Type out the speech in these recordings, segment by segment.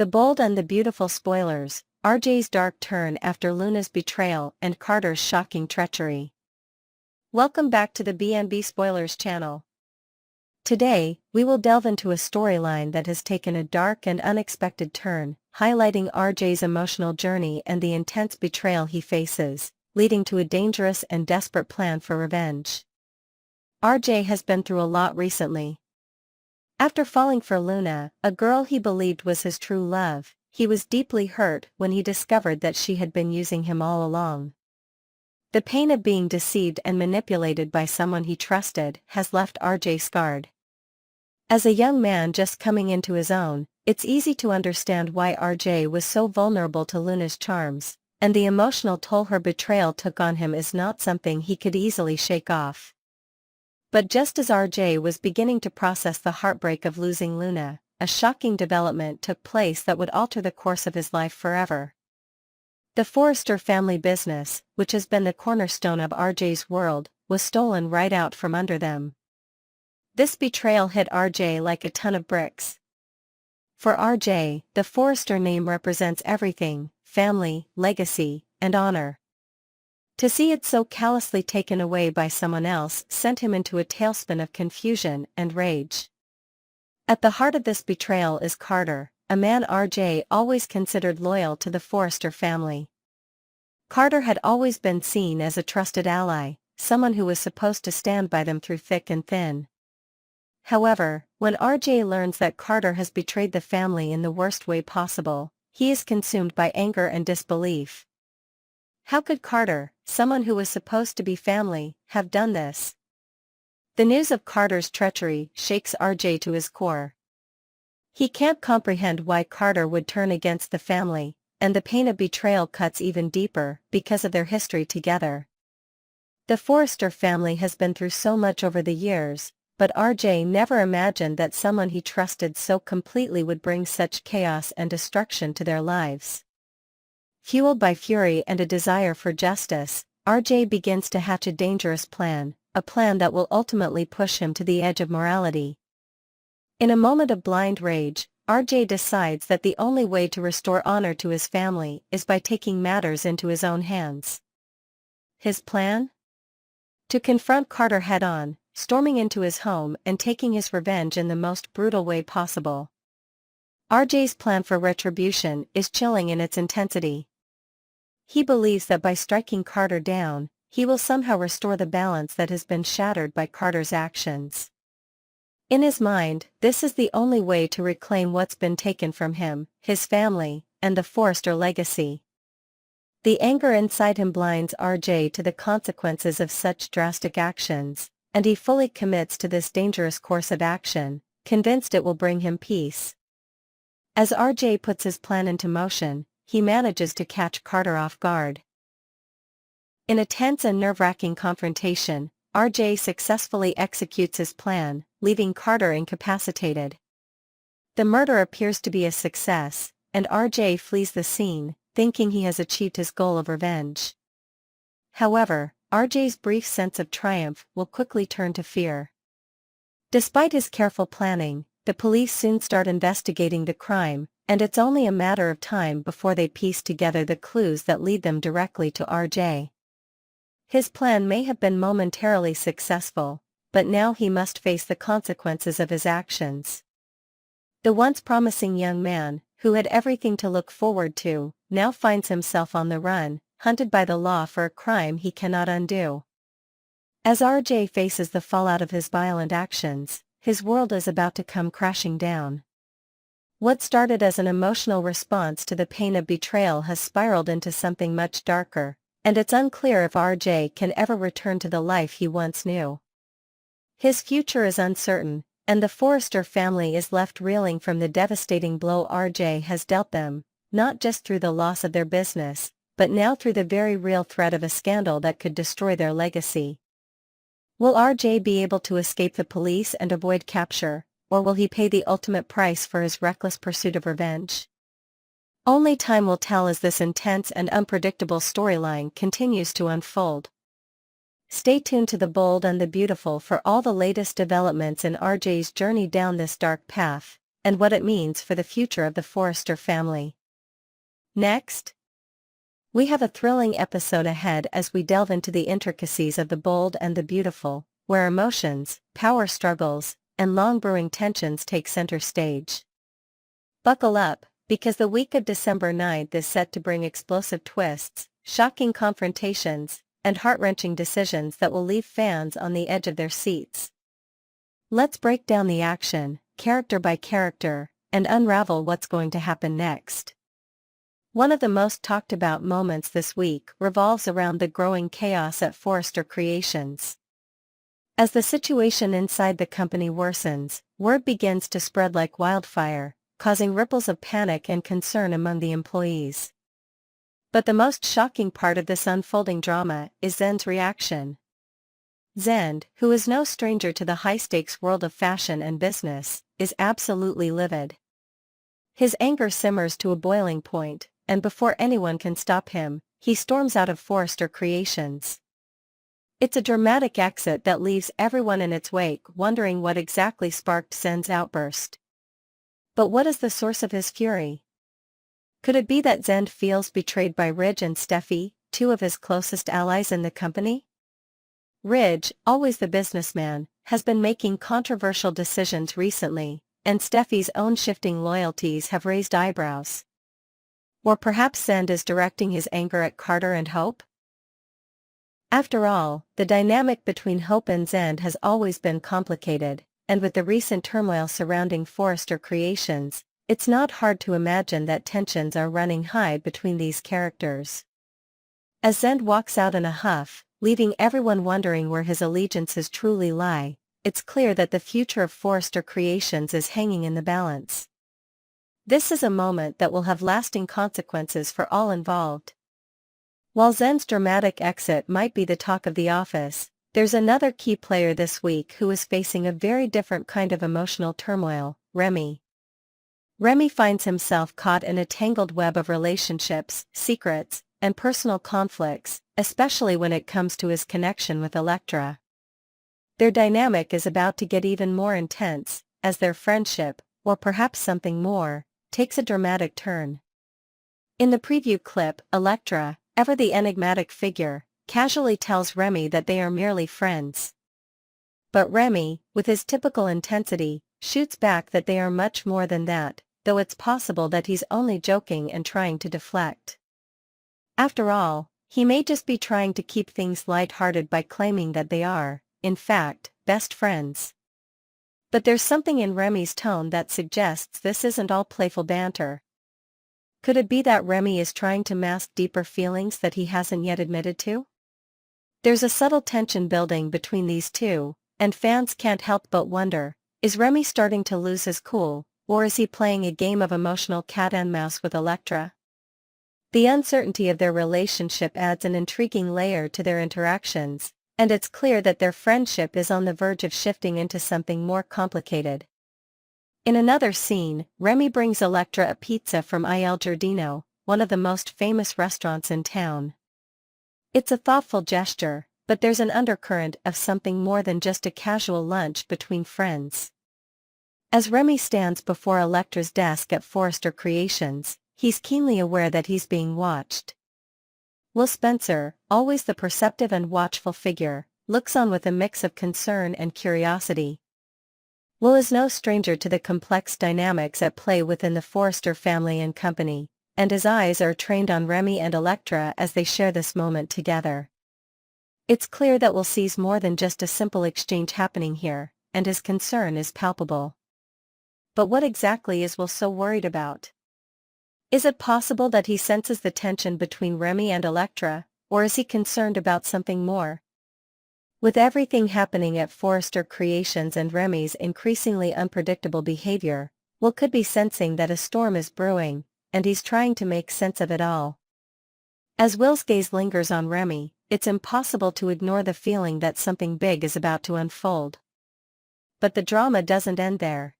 The Bold and the Beautiful spoilers, RJ's dark turn after Luna's betrayal and Carter's shocking treachery. Welcome back to the B&B Spoilers channel. Today, we will delve into a storyline that has taken a dark and unexpected turn, highlighting RJ's emotional journey and the intense betrayal he faces, leading to a dangerous and desperate plan for revenge. RJ has been through a lot recently. After falling for Luna, a girl he believed was his true love, he was deeply hurt when he discovered that she had been using him all along. The pain of being deceived and manipulated by someone he trusted has left RJ scarred. As a young man just coming into his own, it's easy to understand why RJ was so vulnerable to Luna's charms, and the emotional toll her betrayal took on him is not something he could easily shake off. But just as RJ was beginning to process the heartbreak of losing Luna, a shocking development took place that would alter the course of his life forever. The Forrester family business, which has been the cornerstone of RJ's world, was stolen right out from under them. This betrayal hit RJ like a ton of bricks. For RJ, the Forrester name represents everything: family, legacy, and honor. To see it so callously taken away by someone else sent him into a tailspin of confusion and rage. At the heart of this betrayal is Carter, a man RJ always considered loyal to the Forrester family. Carter had always been seen as a trusted ally, someone who was supposed to stand by them through thick and thin. However, when RJ learns that Carter has betrayed the family in the worst way possible, he is consumed by anger and disbelief. How could Carter, someone who was supposed to be family, have done this? The news of Carter's treachery shakes RJ to his core. He can't comprehend why Carter would turn against the family, and the pain of betrayal cuts even deeper because of their history together. The Forrester family has been through so much over the years, but RJ never imagined that someone he trusted so completely would bring such chaos and destruction to their lives. Fueled by fury and a desire for justice, RJ begins to hatch a dangerous plan, a plan that will ultimately push him to the edge of morality. In a moment of blind rage, RJ decides that the only way to restore honor to his family is by taking matters into his own hands. His plan? To confront Carter head-on, storming into his home and taking his revenge in the most brutal way possible. RJ's plan for retribution is chilling in its intensity. He believes that by striking Carter down, he will somehow restore the balance that has been shattered by Carter's actions. In his mind, this is the only way to reclaim what's been taken from him, his family, and the Forrester legacy. The anger inside him blinds RJ to the consequences of such drastic actions, and he fully commits to this dangerous course of action, convinced it will bring him peace. As RJ puts his plan into motion, he manages to catch Carter off guard. In a tense and nerve-wracking confrontation, RJ successfully executes his plan, leaving Carter incapacitated. The murder appears to be a success, and RJ flees the scene, thinking he has achieved his goal of revenge. However, RJ's brief sense of triumph will quickly turn to fear. Despite his careful planning, the police soon start investigating the crime, and it's only a matter of time before they piece together the clues that lead them directly to RJ. His plan may have been momentarily successful, but now he must face the consequences of his actions. The once promising young man, who had everything to look forward to, now finds himself on the run, hunted by the law for a crime he cannot undo. As RJ faces the fallout of his violent actions, his world is about to come crashing down. What started as an emotional response to the pain of betrayal has spiraled into something much darker, and it's unclear if RJ can ever return to the life he once knew. His future is uncertain, and the Forrester family is left reeling from the devastating blow RJ has dealt them, not just through the loss of their business, but now through the very real threat of a scandal that could destroy their legacy. Will RJ be able to escape the police and avoid capture, or will he pay the ultimate price for his reckless pursuit of revenge? Only time will tell as this intense and unpredictable storyline continues to unfold. Stay tuned to The Bold and the Beautiful for all the latest developments in RJ's journey down this dark path, and what it means for the future of the Forrester family. Next, we have a thrilling episode ahead as we delve into the intricacies of the bold and the beautiful, where emotions, power struggles, and long-brewing tensions take center stage. Buckle up, because the week of December 9th is set to bring explosive twists, shocking confrontations, and heart-wrenching decisions that will leave fans on the edge of their seats. Let's break down the action, character by character, and unravel what's going to happen next. One of the most talked about moments this week revolves around the growing chaos at Forrester Creations. As the situation inside the company worsens, word begins to spread like wildfire, causing ripples of panic and concern among the employees. But the most shocking part of this unfolding drama is Zen's reaction. Zen, who is no stranger to the high-stakes world of fashion and business, is absolutely livid. His anger simmers to a boiling point, and before anyone can stop him, he storms out of Forrester Creations. It's a dramatic exit that leaves everyone in its wake wondering what exactly sparked Zen's outburst. But what is the source of his fury? Could it be that Zen feels betrayed by Ridge and Steffi, two of his closest allies in the company? Ridge, always the businessman, has been making controversial decisions recently, and Steffi's own shifting loyalties have raised eyebrows. Or perhaps Zen is directing his anger at Carter and Hope? After all, the dynamic between Hope and Zen has always been complicated, and with the recent turmoil surrounding Forrester Creations, it's not hard to imagine that tensions are running high between these characters. As Zen walks out in a huff, leaving everyone wondering where his allegiances truly lie, it's clear that the future of Forrester Creations is hanging in the balance. This is a moment that will have lasting consequences for all involved. While Zen's dramatic exit might be the talk of the office, there's another key player this week who is facing a very different kind of emotional turmoil: Remy. Remy finds himself caught in a tangled web of relationships, secrets, and personal conflicts, especially when it comes to his connection with Elektra. Their dynamic is about to get even more intense, as their friendship, or perhaps something more, takes a dramatic turn. In the preview clip, Elektra, ever the enigmatic figure, casually tells Remy that they are merely friends. But Remy, with his typical intensity, shoots back that they are much more than that, though it's possible that he's only joking and trying to deflect. After all, he may just be trying to keep things light-hearted by claiming that they are, in fact, best friends. But there's something in Remy's tone that suggests this isn't all playful banter. Could it be that Remy is trying to mask deeper feelings that he hasn't yet admitted to? There's a subtle tension building between these two, and fans can't help but wonder, is Remy starting to lose his cool, or is he playing a game of emotional cat and mouse with Elektra? The uncertainty of their relationship adds an intriguing layer to their interactions, and it's clear that their friendship is on the verge of shifting into something more complicated. In another scene, Remy brings Elektra a pizza from Il Giardino, one of the most famous restaurants in town. It's a thoughtful gesture, but there's an undercurrent of something more than just a casual lunch between friends. As Remy stands before Elektra's desk at Forrester Creations, he's keenly aware that he's being watched. Will Spencer, always the perceptive and watchful figure, looks on with a mix of concern and curiosity. Will is no stranger to the complex dynamics at play within the Forrester family and company, and his eyes are trained on Remy and Elektra as they share this moment together. It's clear that Will sees more than just a simple exchange happening here, and his concern is palpable. But what exactly is Will so worried about? Is it possible that he senses the tension between Remy and Elektra, or is he concerned about something more? With everything happening at Forrester Creations and Remy's increasingly unpredictable behavior, Will could be sensing that a storm is brewing, and he's trying to make sense of it all. As Will's gaze lingers on Remy, it's impossible to ignore the feeling that something big is about to unfold. But the drama doesn't end there.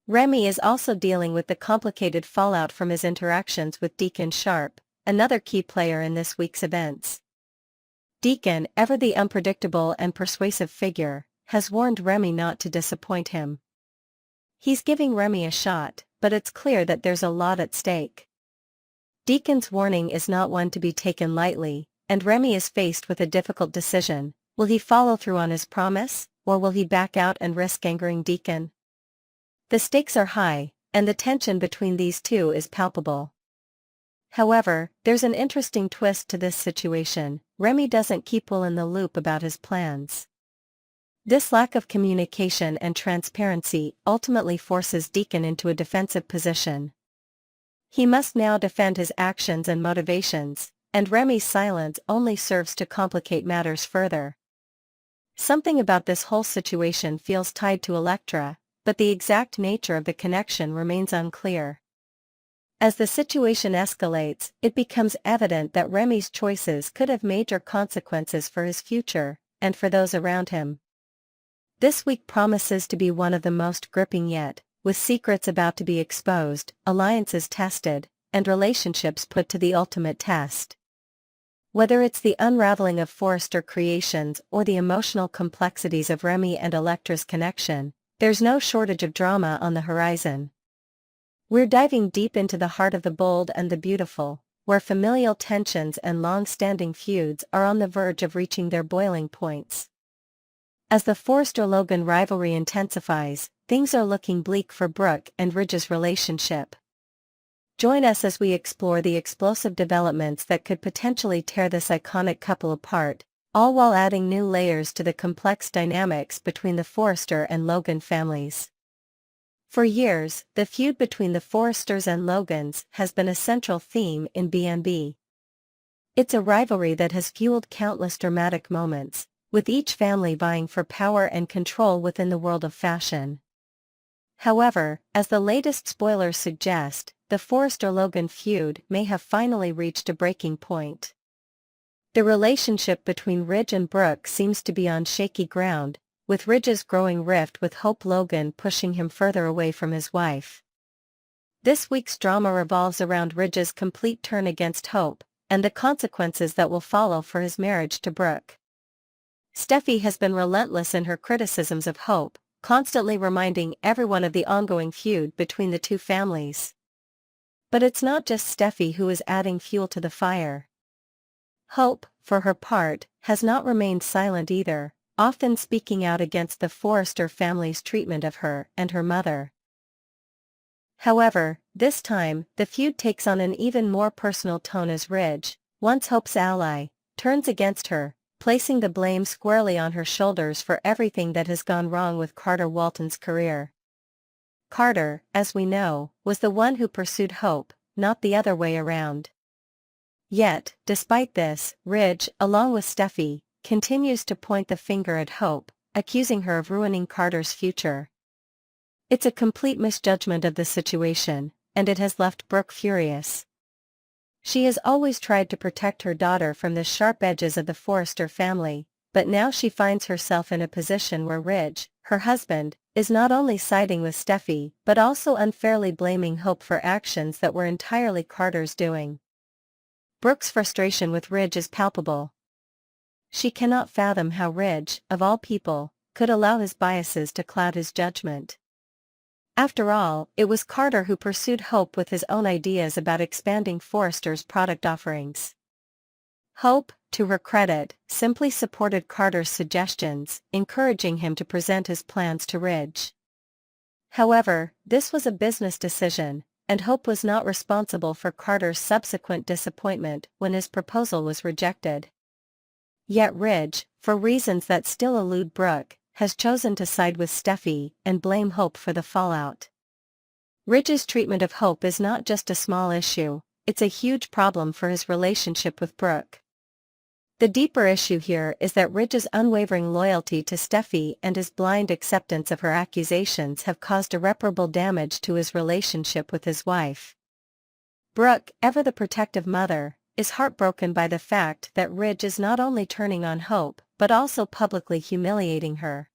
Remy is also dealing with the complicated fallout from his interactions with Deacon Sharp, another key player in this week's events. Deacon, ever the unpredictable and persuasive figure, has warned Remy not to disappoint him. He's giving Remy a shot, but it's clear that there's a lot at stake. Deacon's warning is not one to be taken lightly, and Remy is faced with a difficult decision. Will he follow through on his promise, or will he back out and risk angering Deacon? The stakes are high, and the tension between these two is palpable. However, there's an interesting twist to this situation. Remy doesn't keep Will in the loop about his plans. This lack of communication and transparency ultimately forces Deacon into a defensive position. He must now defend his actions and motivations, and Remy's silence only serves to complicate matters further. Something about this whole situation feels tied to Electra, but the exact nature of the connection remains unclear. As the situation escalates, it becomes evident that Remy's choices could have major consequences for his future, and for those around him. This week promises to be one of the most gripping yet, with secrets about to be exposed, alliances tested, and relationships put to the ultimate test. Whether it's the unraveling of Forrester creations or the emotional complexities of Remy and Electra's connection, there's no shortage of drama on the horizon. We're diving deep into the heart of the bold and the beautiful, where familial tensions and long-standing feuds are on the verge of reaching their boiling points. As the Forester-Logan rivalry intensifies, things are looking bleak for Brooke and Ridge's relationship. Join us as we explore the explosive developments that could potentially tear this iconic couple apart, all while adding new layers to the complex dynamics between the Forrester and Logan families. For years, the feud between the Forresters and Logans has been a central theme in B&B. It's a rivalry that has fueled countless dramatic moments, with each family vying for power and control within the world of fashion. However, as the latest spoilers suggest, the Forrester-Logan feud may have finally reached a breaking point. The relationship between Ridge and Brooke seems to be on shaky ground, with Ridge's growing rift with Hope Logan pushing him further away from his wife. This week's drama revolves around Ridge's complete turn against Hope, and the consequences that will follow for his marriage to Brooke. Steffi has been relentless in her criticisms of Hope, constantly reminding everyone of the ongoing feud between the two families. But it's not just Steffi who is adding fuel to the fire. Hope, for her part, has not remained silent either, often speaking out against the Forrester family's treatment of her and her mother. However, this time, the feud takes on an even more personal tone as Ridge, once Hope's ally, turns against her, placing the blame squarely on her shoulders for everything that has gone wrong with Carter Walton's career. Carter, as we know, was the one who pursued Hope, not the other way around. Yet, despite this, Ridge, along with Steffi, continues to point the finger at Hope, accusing her of ruining Carter's future. It's a complete misjudgment of the situation, and it has left Brooke furious. She has always tried to protect her daughter from the sharp edges of the Forrester family, but now she finds herself in a position where Ridge, her husband, is not only siding with Steffi but also unfairly blaming Hope for actions that were entirely Carter's doing. Brooke's frustration with Ridge is palpable. She cannot fathom how Ridge, of all people, could allow his biases to cloud his judgment. After all, it was Carter who pursued Hope with his own ideas about expanding Forrester's product offerings. Hope, to her credit, simply supported Carter's suggestions, encouraging him to present his plans to Ridge. However, this was a business decision, and Hope was not responsible for Carter's subsequent disappointment when his proposal was rejected. Yet Ridge, for reasons that still elude Brooke, has chosen to side with Steffi and blame Hope for the fallout. Ridge's treatment of Hope is not just a small issue, it's a huge problem for his relationship with Brooke. The deeper issue here is that Ridge's unwavering loyalty to Steffi and his blind acceptance of her accusations have caused irreparable damage to his relationship with his wife. Brooke, ever the protective mother, is heartbroken by the fact that Ridge is not only turning on Hope, but also publicly humiliating her.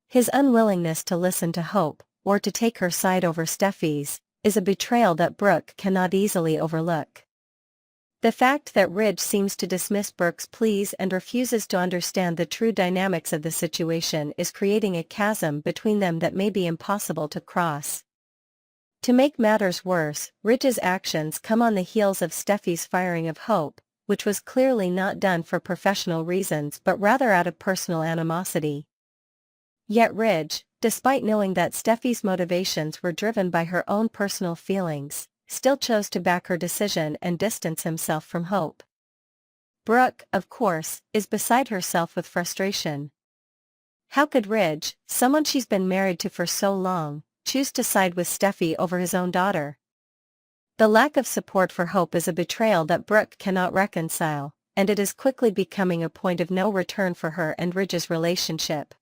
His unwillingness to listen to Hope, or to take her side over Steffi's, is a betrayal that Brooke cannot easily overlook. The fact that Ridge seems to dismiss Brooke's pleas and refuses to understand the true dynamics of the situation is creating a chasm between them that may be impossible to cross. To make matters worse, Ridge's actions come on the heels of Steffi's firing of Hope, which was clearly not done for professional reasons but rather out of personal animosity. Yet Ridge, despite knowing that Steffi's motivations were driven by her own personal feelings, still chose to back her decision and distance himself from Hope. Brooke, of course, is beside herself with frustration. How could Ridge, someone she's been married to for so long, choose to side with Steffi over his own daughter? The lack of support for Hope is a betrayal that Brooke cannot reconcile, and it is quickly becoming a point of no return for her and Ridge's relationship.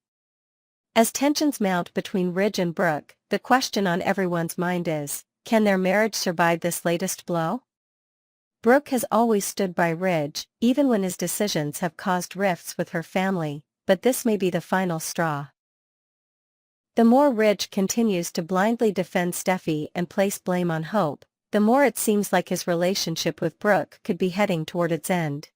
As tensions mount between Ridge and Brooke, the question on everyone's mind is, can their marriage survive this latest blow? Brooke has always stood by Ridge, even when his decisions have caused rifts with her family, but this may be the final straw. The more Ridge continues to blindly defend Steffi and place blame on Hope, the more it seems like his relationship with Brooke could be heading toward its end.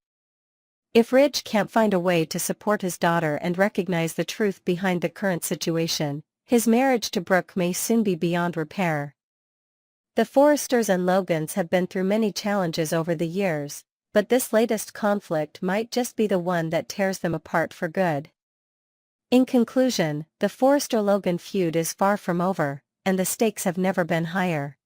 If Ridge can't find a way to support his daughter and recognize the truth behind the current situation, his marriage to Brooke may soon be beyond repair. The Forresters and Logans have been through many challenges over the years, but this latest conflict might just be the one that tears them apart for good. In conclusion, the Forester-Logan feud is far from over, and the stakes have never been higher.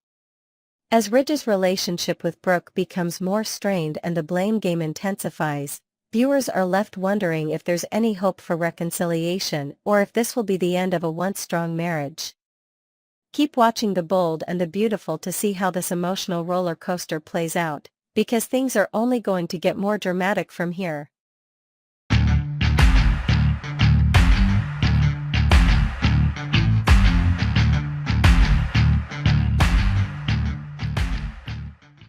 As Ridge's relationship with Brooke becomes more strained and the blame game intensifies, viewers are left wondering if there's any hope for reconciliation or if this will be the end of a once-strong marriage. Keep watching The Bold and the Beautiful to see how this emotional roller coaster plays out, because things are only going to get more dramatic from here.